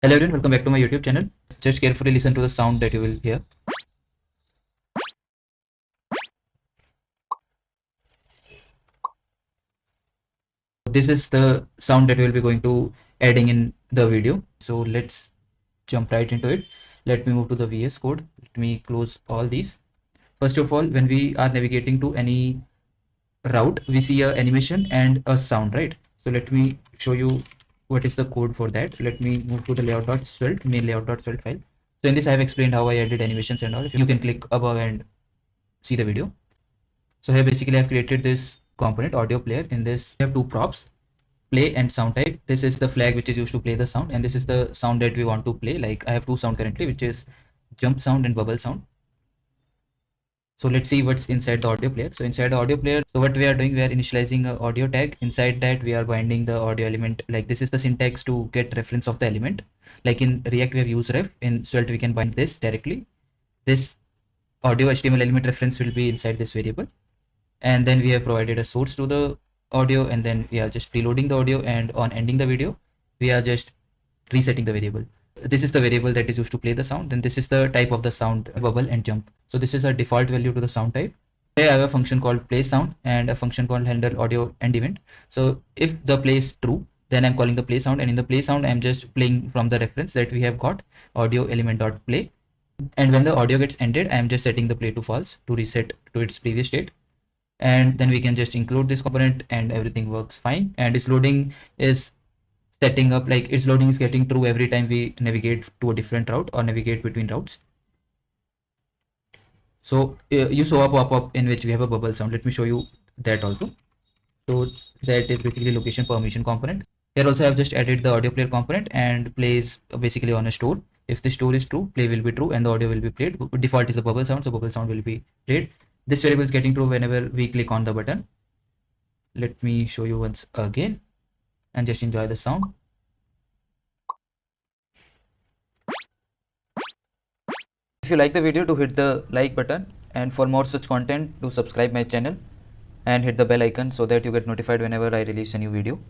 Hello everyone, welcome back to my YouTube channel. Just carefully listen to the sound that you will hear. This is the sound that we will be going to adding in the video. So let's jump right into it. Let me move to the VS Code. Let me close all these. First of all, when we are navigating to any route, we see a animation and a sound, right? So let me show you what is the code for that. Let me move to the layout.svelte, main layout.svelte file. So in this, I have explained how I added animations and all. You can click above and see the video. So here basically I've created this component audio player. In this we have two props, play and sound type. This is the flag which is used to play the sound, and this is the sound that we want to play. Like I have two sound currently, which is jump sound and bubble sound. So let's see what's inside the audio player. So inside the audio player, so what we are doing, we are initializing a audio tag. Inside that we are binding the audio element. Like this is the syntax to get reference of the element. Like in React we have use ref. In Svelte we can bind this directly. This audio HTML element reference will be inside this variable. And then we have provided a source to the audio, and then we are just preloading the audio, and on ending the video we are just resetting the variable. This is the variable that is used to play the sound. Then this is the type of the sound, bubble and jump. So this is a default value to the sound type. Here I have a function called play sound and a function called handle audio end event. So if the play is true, then I'm calling the play sound, and in the play sound I'm just playing from the reference that we have got, audio element dot play. And when the audio gets ended, I'm just setting the play to false to reset to its previous state. And then we can just include this component and everything works fine. And its loading is setting up, like its loading is getting true every time we navigate to a different route or navigate between routes. So you saw a pop-up in which we have a bubble sound. Let me show you that also. So that is basically location permission component. Here also I've just added the audio player component, and plays basically on a store. If the store is true, play will be true and the audio will be played. Default is the bubble sound, so bubble sound will be played. This variable is getting true whenever we click on the button. Let me show you once again and just enjoy the sound. If you like the video, do hit the like button, and for more such content, do subscribe my channel and hit the bell icon so that you get notified whenever I release a new video.